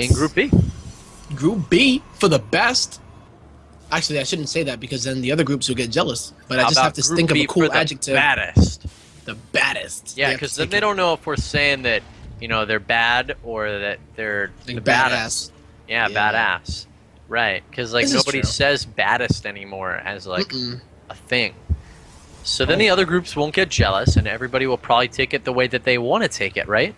in Group B. Group B for the best. Actually, I shouldn't say that because then the other groups will get jealous. But I just have to think of a cool adjective. Baddest. The baddest. Yeah, because then they don't know if we're saying that, you know, they're bad or that they're Like the badass. baddest. Yeah, badass. Right, because like nobody says baddest anymore as like a thing. So then the other groups won't get jealous, and everybody will probably take it the way that they want to take it, right?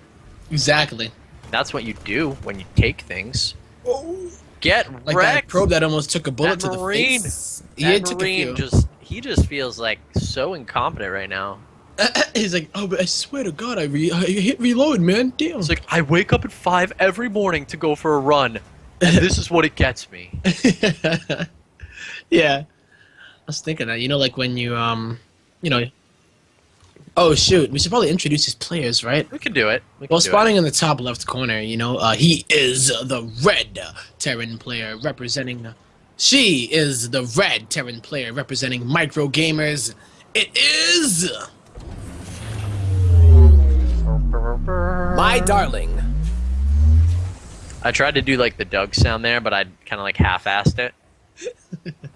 Exactly. That's what you do when you take things. Oh. Get like wrecked. That probe that almost took a bullet that to Marine, the face. That Marine he just feels like so incompetent right now. He's like, oh, but I swear to God, I hit reload, man. Damn. It's like, I wake up at 5 every morning to go for a run, and this is what it gets me. Yeah. I was thinking that, you know, like when you, you know... Oh, shoot. We should probably introduce these players, right? We can do it. Well, spawning in the top left corner, you know, he is the red Terran player representing... She is the red Terran player representing Micro Gamers. It is... MyDarling. I tried to do like the Doug sound there, but I kind of like half-assed it.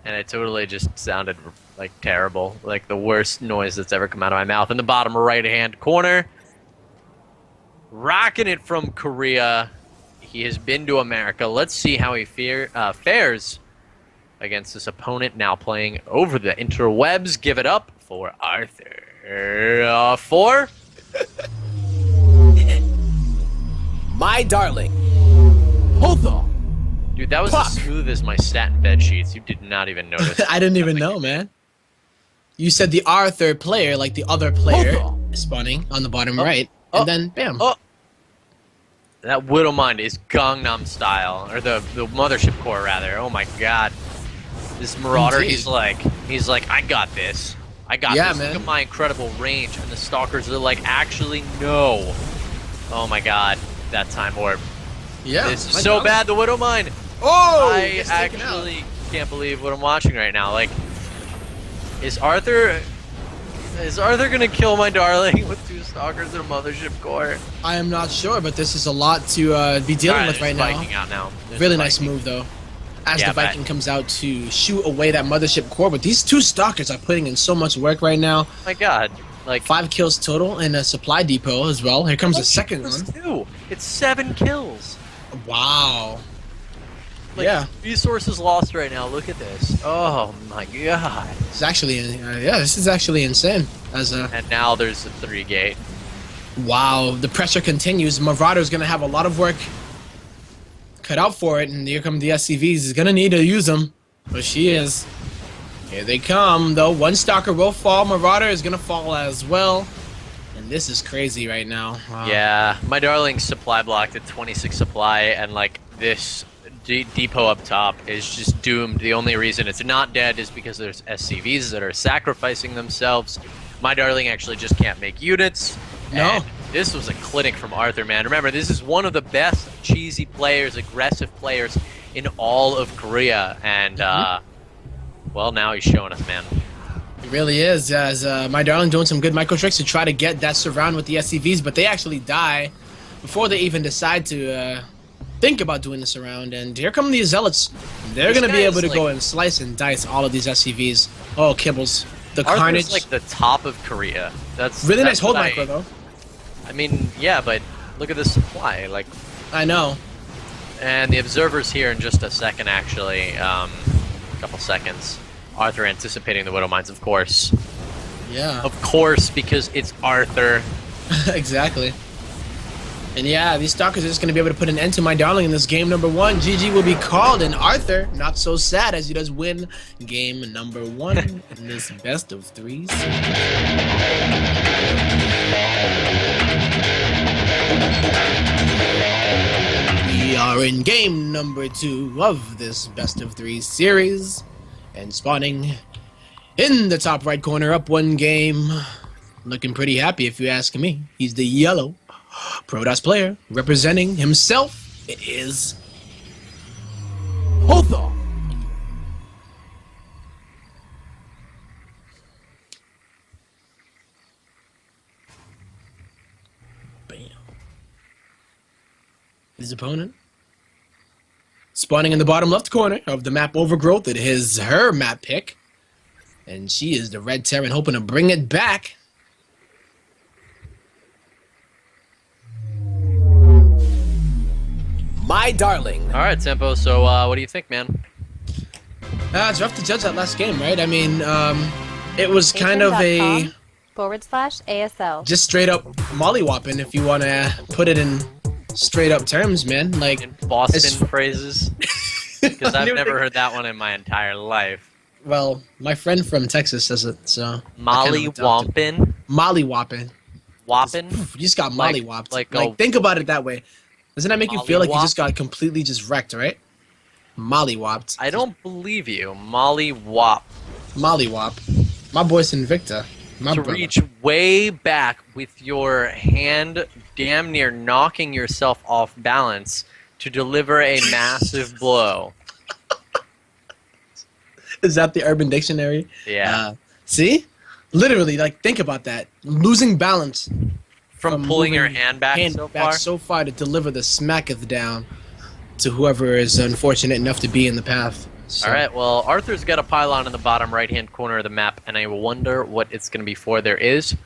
And it totally just sounded like terrible. Like the worst noise that's ever come out of my mouth. In the bottom right-hand corner. Rocking it from Korea. He has been to America. Let's see how he fares against this opponent now playing over the interwebs. Give it up for Arthur. 4. MyDarling. Hold on. Dude, that was as smooth as my satin bed sheets. You did not even notice. I didn't even know, man. You said the Arthur player, like the other player, spawning on the bottom right, and then bam. That Widow Mind is Gangnam Style, or the Mothership Core rather. Oh my God, this Marauder, he's like, I got this. I got this. Man. Look at my incredible range, and the Stalkers are like, actually no. Oh my God, that time warp. Yeah, this is so bad. The Widow Mind. Oh, I actually can't believe what I'm watching right now. Like, is Arthur gonna kill MyDarling with 2 Stalkers and a Mothership Core? I am not sure, but this is a lot to be dealing with right now. Viking out now. Really nice move though. As the Viking comes out to shoot away that Mothership Core, but these 2 Stalkers are putting in so much work right now. Oh my God. Like 5 kills total and a supply depot as well. Here comes the second one. Too. It's 7 kills. Wow. Like, yeah. Resources lost right now. Look at this. Oh my God. It's actually, this is actually insane. And now there's the 3 gate. Wow. The pressure continues. Marauder's gonna have a lot of work cut out for it, and here come the SCVs. He's gonna need to use them, but she is. Here they come, though. 1 Stalker will fall. Marauder is gonna fall as well. And this is crazy right now. Wow. Yeah, MyDarling supply blocked at 26 supply, and like this depot up top is just doomed. The only reason it's not dead is because there's SCVs that are sacrificing themselves. MyDarling actually just can't make units. No. And this was a clinic from Arthur, man. Remember, this is one of the best cheesy players, aggressive players in all of Korea, and well, now he's showing us, man. It really is, as MyDarling doing some good micro tricks to try to get that surround with the SCVs, but they actually die before they even decide to think about doing the surround. And here come these Zealots. They're going to be able to go and slice and dice all of these SCVs. Oh, Kibbles. The Arthur's carnage. Like the top of Korea. That's really nice hold micro, though. I mean, yeah, but look at the supply. Like, I know. And the Observer's here in just a second, actually. A couple seconds. Arthur anticipating the Widow Mines, of course. Yeah. Of course, because it's Arthur. Exactly. And yeah, these Stalkers are just going to be able to put an end to MyDarling in this game number 1. GG will be called, and Arthur, not so sad as he does win game number 1 in this best of 3 series. We are in game number 2 of this best of 3 series. And spawning in the top right corner, up 1 game. Looking pretty happy if you ask me. He's the yellow Protoss player representing himself. It is Hold on. Bam. His opponent Spawning in the bottom left corner of the map Overgrowth, it is her map pick. And she is the Red Terran, hoping to bring it back. MyDarling. All right, Tempo. So, what do you think, man? It's rough to judge that last game, right? I mean, it was kind of a /ASL. just straight up mollywhopping, if you want to put it in straight up terms, man. Like In Boston it's- phrases, because I've New never thing. heard that one in my entire life. Well, my friend from Texas says it, so Molly Wompin, mollywhopping. Whoppin. You just got Like- mollywhopped. like Like, a- think about it that way. Doesn't that make you feel like you Mollywhop? just got completely just wrecked, right? Mollywhopped. I don't believe you, Molly Wop. Mollywhop. My boy's Invicta. My To brother. reach way back with your hand damn near knocking yourself off balance to deliver a massive blow. Is that the Urban Dictionary? Yeah. See? Literally, like, think about that. Losing balance. From pulling your moving hand back so far. to deliver the smacketh down to whoever is unfortunate enough to be in the path. So, All right, well, Arthur's got a pylon in the bottom right-hand corner of the map, and I wonder what it's going to be for. There is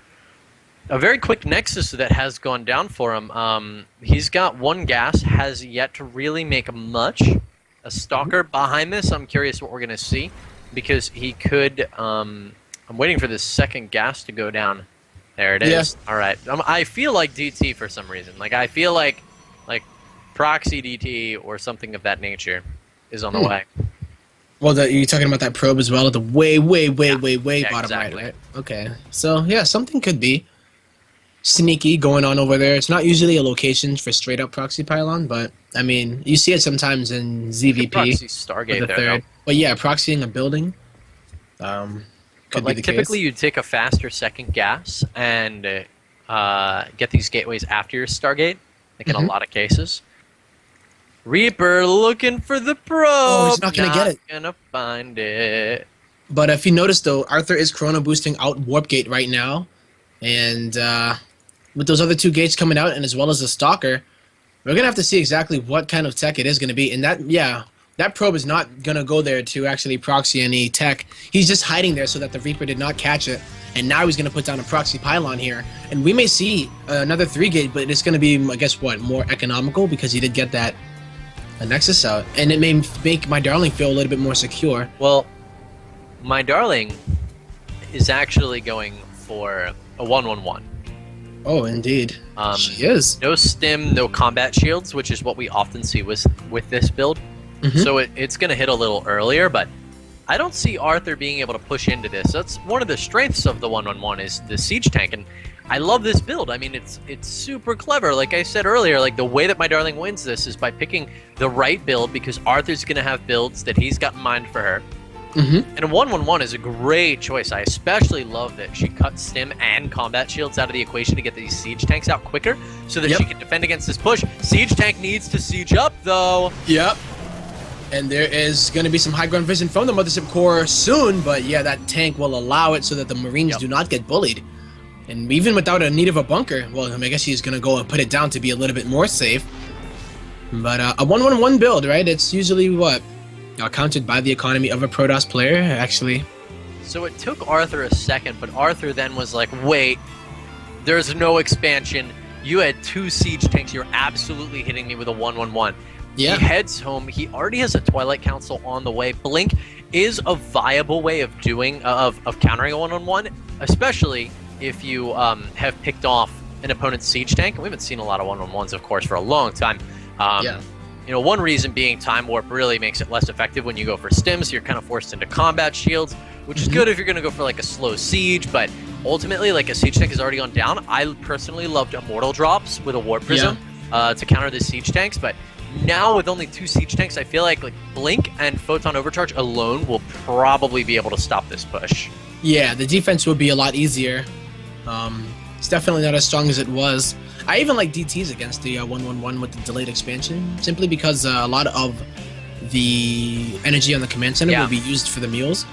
a very quick nexus that has gone down for him. He's got one gas, has yet to really make much. A stalker behind this, I'm curious what we're going to see, because he could... I'm waiting for this second gas to go down. There it is. Yeah. All right. I feel like DT for some reason. Like, I feel like proxy DT or something of that nature is on the way. Well, you're talking about that probe as well at the way Yeah, bottom exactly. right? Okay. So, yeah, something could be sneaky going on over there. It's not usually a location for straight up proxy pylon, but, I mean, you see it sometimes in ZVP. Proxy with Stargate the there, third. though. But, yeah, proxying a building. Could But like be the typically, case. you'd take a faster second gas and get these gateways after your Stargate. Like in a Mhm. lot of cases. Reaper looking for the probe. Oh, he's not gonna get it. Gonna find it. But if you notice, though, Arthur is chrono boosting out Warp Gate right now. And with those other two gates coming out, and as well as the Stalker, we're going to have to see exactly what kind of tech it is going to be. And that probe is not going to go there to actually proxy any tech. He's just hiding there so that the Reaper did not catch it. And now he's going to put down a proxy pylon here. And we may see another 3-gate, but it's going to be, I guess, what, more economical because he did get that Nexus out. And it may make MyDarling feel a little bit more secure. Well, MyDarling is actually going for a 1-1-1. Oh, indeed. She is. No stim, no combat shields, which is what we often see with this build. Mhm. So it's going to hit a little earlier, but I don't see Arthur being able to push into this. That's one of the strengths of the 1-1-1 is the siege tank, and I love this build. I mean, it's super clever. Like I said earlier, like the way that MyDarling wins this is by picking the right build because Arthur's going to have builds that he's got in mind for her. Mm-hmm. And a 1-1-1 is a great choice. I especially love that she cut stim and combat shields out of the equation to get these siege tanks out quicker so that Yep. she can defend against this push. Siege tank needs to siege up, though. Yep. And there is going to be some high ground vision from the Mothership Core soon, but yeah, that tank will allow it so that the Marines Yep. do not get bullied. And even without a need of a bunker, well, I guess he's going to go and put it down to be a little bit more safe. But a 1-1-1 build, right? It's usually what? Counted by the economy of a Protoss player, actually. So it took Arthur a second, but Arthur then was like, wait, there's no expansion. You had 2 siege tanks. You're absolutely hitting me with a 1-1-1. Yeah. He heads home. He already has a Twilight Council on the way. Blink is a viable way of doing of countering a 1-on-1, especially if you have picked off an opponent's siege tank. And we haven't seen a lot of 1-on-1s, of course, for a long time. Yeah. You know, one reason being time warp really makes it less effective when you go for stims. You're kind of forced into combat shields, which is good if you're going to go for like a slow siege. But ultimately, like a siege tank has already gone down. I personally loved immortal drops with a warp prism to counter the siege tanks. But now with only 2 siege tanks, I feel like Blink and Photon Overcharge alone will probably be able to stop this push. Yeah, the defense would be a lot easier. It's definitely not as strong as it was. I even like DTs against the 1-1-1 with the delayed expansion, simply because a lot of the energy on the command center will be used for the mules.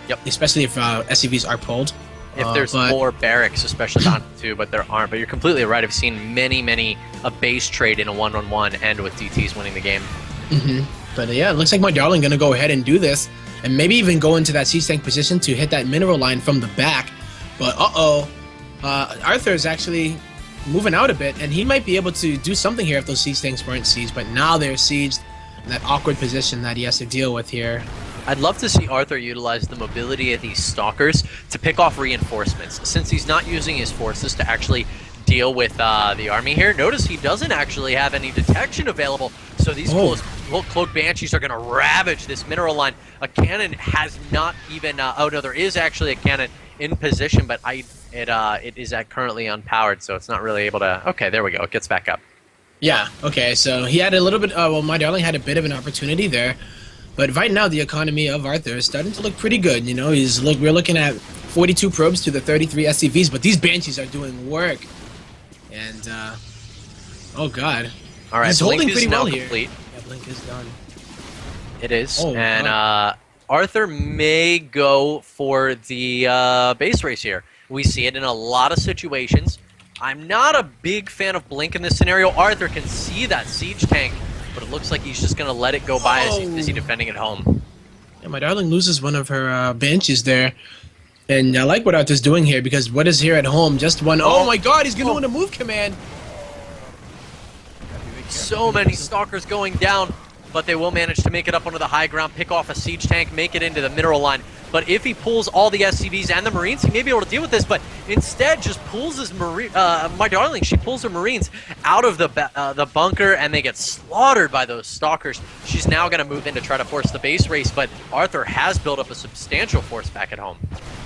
Yep. Especially if SCVs are pulled. If there's but- more barracks, especially on 2, but there aren't. But you're completely right. I've seen many a base trade in a 1-on-1 end with DTs winning the game. Mhm. But yeah, it looks like MyDarling gonna go ahead and do this, and maybe even go into that siege tank position to hit that mineral line from the back. But Arthur is actually moving out a bit, and he might be able to do something here if those siege tanks weren't sieged. But now they're sieged, in that awkward position that he has to deal with here. I'd love to see Arthur utilize the mobility of these stalkers to pick off reinforcements, since he's not using his forces to actually deal with the army here. Notice he doesn't actually have any detection available, so these cloaked banshees are going to ravage this mineral line. A cannon has not even oh no, there is actually a cannon in position, but it is currently unpowered, so it's not really able to. Okay, there we go, it gets back up. Yeah, okay, so he had a little bit well, MyDarling had a bit of an opportunity there, but right now the economy of Arthur is starting to look pretty good. You know, we're looking at 42 probes to the 33 SCVs, but these banshees are doing work. And oh god. All right, he's Blink holding is pretty now well complete. Here. Yeah, Blink is done. It is, Oh, and wow. Arthur may go for the base race here. We see it in a lot of situations. I'm not a big fan of Blink in this scenario. Arthur can see that siege tank, but it looks like he's just going to let it go by as he's busy defending at home. Yeah, MyDarling loses one of her banshees there. And I like what Arthur's doing here, because what is here at home? Just one. Oh my god, he's going to win a move command. So many stalkers going down, but they will manage to make it up onto the high ground, pick off a siege tank, make it into the mineral line. But if he pulls all the SCVs and the Marines, he may be able to deal with this, but instead just pulls his MyDarling, she pulls her Marines out of the bunker, and they get slaughtered by those stalkers. She's now going to move in to try to force the base race, but Arthur has built up a substantial force back at home.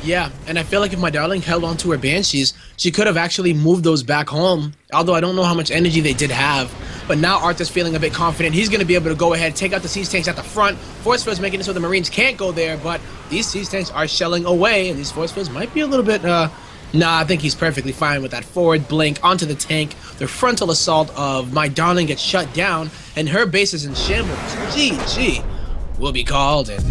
Yeah, and I feel like if MyDarling held on to her banshees, she could have actually moved those back home, although I don't know how much energy they did have. But now Arthur's feeling a bit confident. He's going to be able to go ahead, take out the siege tanks at the front. Force fields making it so the Marines can't go there, but these siege tanks are shelling away, and these force fields might be a little bit, Nah, I think he's perfectly fine with that forward blink onto the tank. The frontal assault of MyDarling gets shut down, and her base is in shambles. GG will be called, and